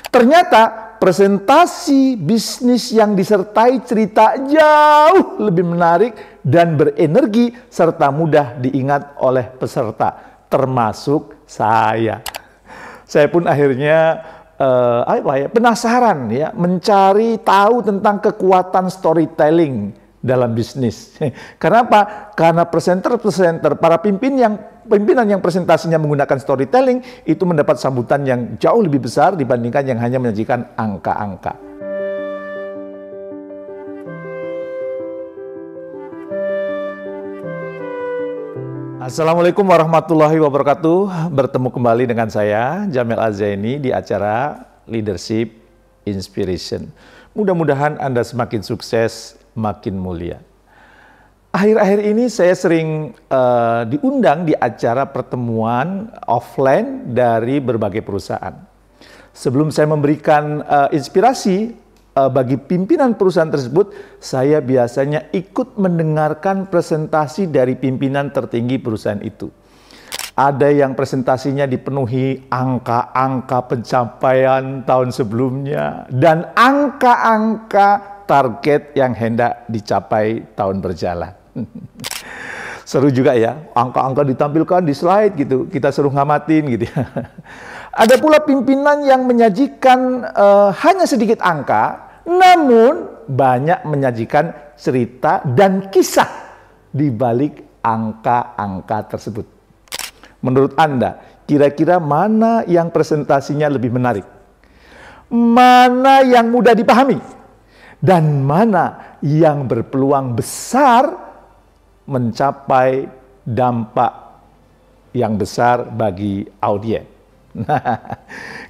Ternyata presentasi bisnis yang disertai cerita jauh lebih menarik dan berenergi serta mudah diingat oleh peserta, termasuk saya. Saya pun akhirnya penasaran ya, mencari tahu tentang kekuatan storytelling dalam bisnis. Kenapa? Karena presenter-presenter, para pimpinan yang presentasinya menggunakan storytelling itu mendapat sambutan yang jauh lebih besar dibandingkan yang hanya menyajikan angka-angka. Assalamualaikum warahmatullahi wabarakatuh. Bertemu kembali dengan saya, Jamil Al-Zaini, di acara Leadership Inspiration. Mudah-mudahan Anda semakin sukses, makin mulia. Akhir-akhir ini saya sering diundang di acara pertemuan offline dari berbagai perusahaan. Sebelum saya memberikan inspirasi bagi pimpinan perusahaan tersebut, saya biasanya ikut mendengarkan presentasi dari pimpinan tertinggi perusahaan itu. Ada yang presentasinya dipenuhi angka-angka pencapaian tahun sebelumnya dan angka-angka target yang hendak dicapai tahun berjalan. Seru juga ya, angka-angka ditampilkan di slide gitu, kita suruh ngamatin gitu. Ada pula pimpinan yang menyajikan hanya sedikit angka, namun banyak menyajikan cerita dan kisah di balik angka-angka tersebut. Menurut Anda, kira-kira mana yang presentasinya lebih menarik? Mana yang mudah dipahami? Dan mana yang berpeluang besar mencapai dampak yang besar bagi audiens?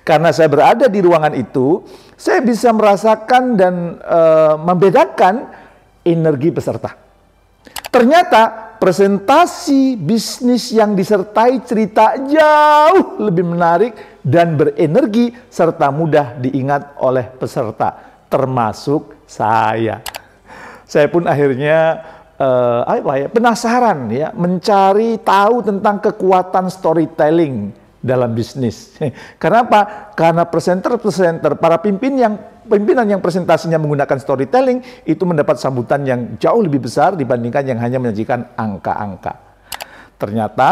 Karena saya berada di ruangan itu, saya bisa merasakan dan membedakan energi peserta. Ternyata presentasi bisnis yang disertai cerita jauh lebih menarik dan berenergi serta mudah diingat oleh peserta, termasuk saya. Saya pun akhirnya penasaran ya, mencari tahu tentang kekuatan storytelling dalam bisnis. Kenapa? Karena presenter-presenter, para pimpinan yang presentasinya menggunakan storytelling itu mendapat sambutan yang jauh lebih besar dibandingkan yang hanya menyajikan angka-angka. Ternyata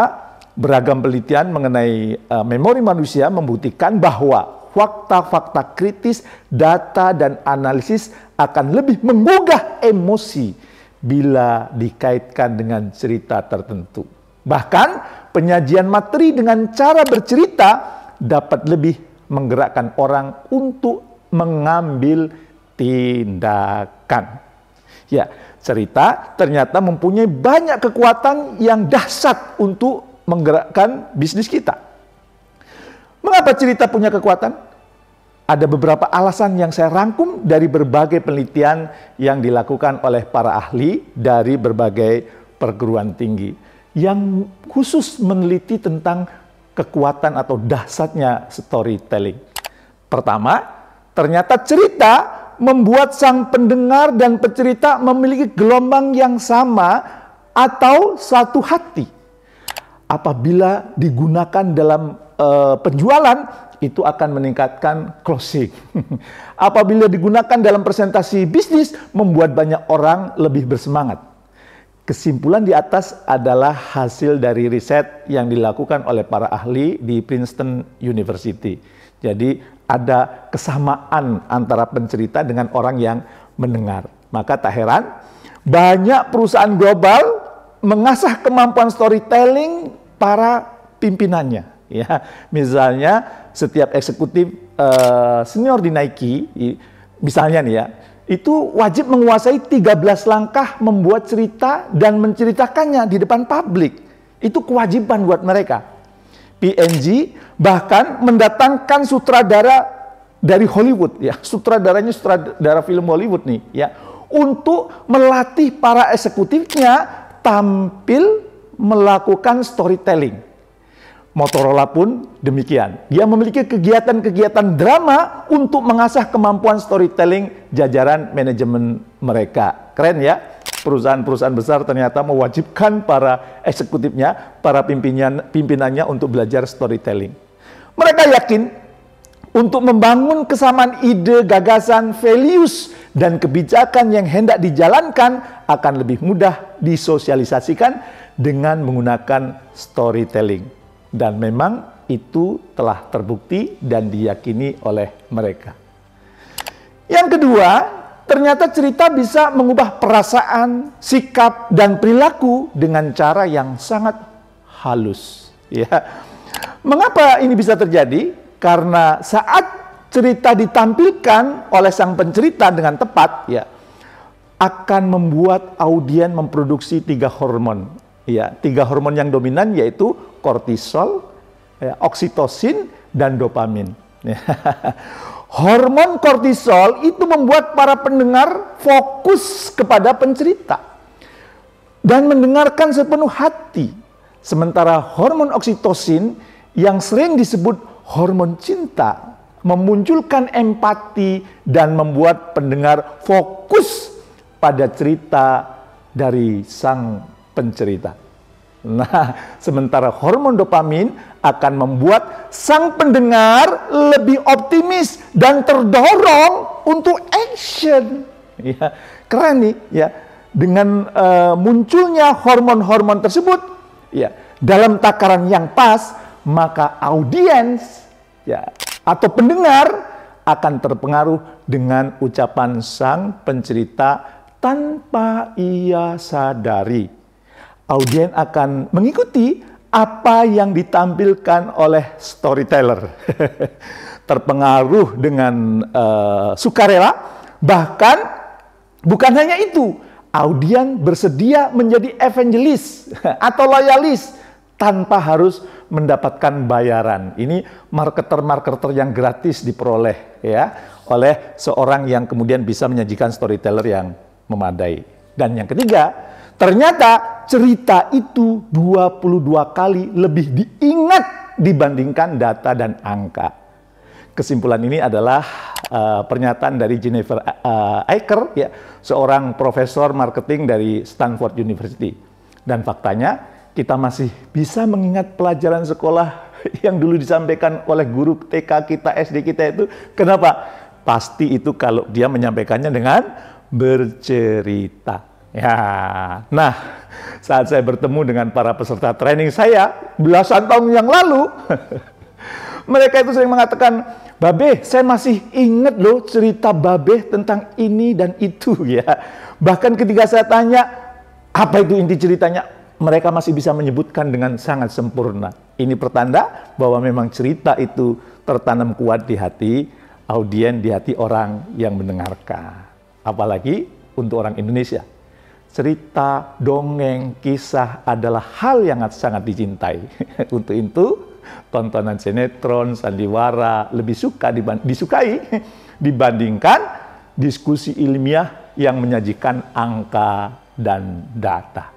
beragam penelitian mengenai memori manusia membuktikan bahwa fakta-fakta kritis, data, dan analisis akan lebih menggugah emosi bila dikaitkan dengan cerita tertentu. Bahkan penyajian materi dengan cara bercerita dapat lebih menggerakkan orang untuk mengambil tindakan. Ya, cerita ternyata mempunyai banyak kekuatan yang dahsyat untuk menggerakkan bisnis kita. Mengapa cerita punya kekuatan? Ada beberapa alasan yang saya rangkum dari berbagai penelitian yang dilakukan oleh para ahli dari berbagai perguruan tinggi yang khusus meneliti tentang kekuatan atau dahsyatnya storytelling. Pertama, ternyata cerita membuat sang pendengar dan pencerita memiliki gelombang yang sama atau satu hati. Apabila digunakan dalam penjualan, itu akan meningkatkan closing. Apabila digunakan dalam presentasi bisnis, membuat banyak orang lebih bersemangat. Kesimpulan di atas adalah hasil dari riset yang dilakukan oleh para ahli di Princeton University. Jadi ada kesamaan antara pencerita dengan orang yang mendengar. Maka tak heran, banyak perusahaan global mengasah kemampuan storytelling para pimpinannya. Ya, misalnya setiap eksekutif senior di Nike, misalnya nih ya, itu wajib menguasai 13 langkah membuat cerita dan menceritakannya di depan publik. Itu kewajiban buat mereka. P&G bahkan mendatangkan sutradara dari Hollywood, ya, sutradaranya sutradara film Hollywood nih, ya, untuk melatih para eksekutifnya tampil melakukan storytelling. Motorola pun demikian. Dia memiliki kegiatan-kegiatan drama untuk mengasah kemampuan storytelling jajaran manajemen mereka. Keren ya? Perusahaan-perusahaan besar ternyata mewajibkan para eksekutifnya, para pimpinannya untuk belajar storytelling. Mereka yakin untuk membangun kesamaan ide, gagasan, values, dan kebijakan yang hendak dijalankan akan lebih mudah disosialisasikan dengan menggunakan storytelling. Dan memang itu telah terbukti dan diyakini oleh mereka. Yang kedua, ternyata cerita bisa mengubah perasaan, sikap, dan perilaku dengan cara yang sangat halus. Ya. Mengapa ini bisa terjadi? Karena saat cerita ditampilkan oleh sang pencerita dengan tepat, ya, akan membuat audien memproduksi 3 hormon. Ya, 3 hormon yang dominan yaitu kortisol, ya, oksitosin, dan dopamin. Ya. Hormon kortisol itu membuat para pendengar fokus kepada pencerita dan mendengarkan sepenuh hati. Sementara hormon oksitosin yang sering disebut hormon cinta memunculkan empati dan membuat pendengar fokus pada cerita dari sang pencerita. Nah, sementara hormon dopamin akan membuat sang pendengar lebih optimis dan terdorong untuk action. Ya, keren nih, ya. Dengan munculnya hormon-hormon tersebut, ya, dalam takaran yang pas, maka audiens, ya, atau pendengar akan terpengaruh dengan ucapan sang pencerita tanpa ia sadari. Audien akan mengikuti apa yang ditampilkan oleh storyteller. Terpengaruh dengan sukarela, bahkan bukan hanya itu, audien bersedia menjadi evangelis atau loyalis tanpa harus mendapatkan bayaran. Ini marketer-marketer yang gratis diperoleh, ya, oleh seorang yang kemudian bisa menyajikan storyteller yang memadai. Dan yang ketiga, ternyata cerita itu 22 kali lebih diingat dibandingkan data dan angka. Kesimpulan ini adalah pernyataan dari Jennifer Eicher, ya, seorang profesor marketing dari Stanford University. Dan faktanya, kita masih bisa mengingat pelajaran sekolah yang dulu disampaikan oleh guru TK kita, SD kita itu. Kenapa? Pasti itu kalau dia menyampaikannya dengan bercerita. Ya, nah, saat saya bertemu dengan para peserta training saya belasan tahun yang lalu, mereka itu sering mengatakan, "Babe, saya masih ingat loh cerita Babe tentang ini dan itu," ya. Bahkan ketika saya tanya, apa itu inti ceritanya? Mereka masih bisa menyebutkan dengan sangat sempurna. Ini pertanda bahwa memang cerita itu tertanam kuat di hati audien, di hati orang yang mendengarkan. Apalagi untuk orang Indonesia. Cerita, dongeng, kisah adalah hal yang sangat dicintai. Untuk itu, tontonan sinetron, sandiwara lebih disukai dibandingkan diskusi ilmiah yang menyajikan angka dan data.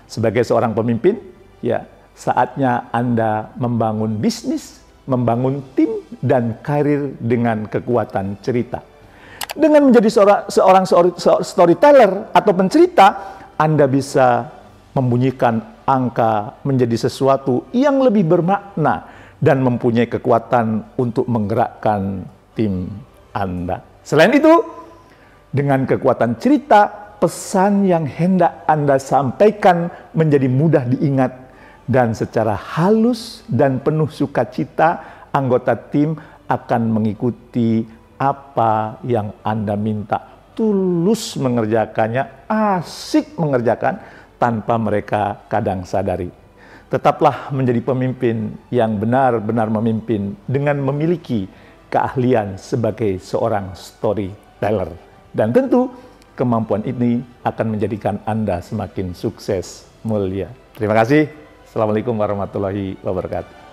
Sebagai seorang pemimpin, ya, saatnya Anda membangun bisnis, membangun tim, dan karir dengan kekuatan cerita. Dengan menjadi seorang storyteller atau pencerita, Anda bisa membunyikan angka menjadi sesuatu yang lebih bermakna dan mempunyai kekuatan untuk menggerakkan tim Anda. Selain itu, dengan kekuatan cerita, pesan yang hendak Anda sampaikan menjadi mudah diingat dan secara halus dan penuh sukacita anggota tim akan mengikuti apa yang Anda minta. Tulus mengerjakannya, asik mengerjakan tanpa mereka kadang sadari. Tetaplah menjadi pemimpin yang benar-benar memimpin dengan memiliki keahlian sebagai seorang storyteller. Dan tentu kemampuan ini akan menjadikan Anda semakin sukses, mulia. Terima kasih. Assalamualaikum warahmatullahi wabarakatuh.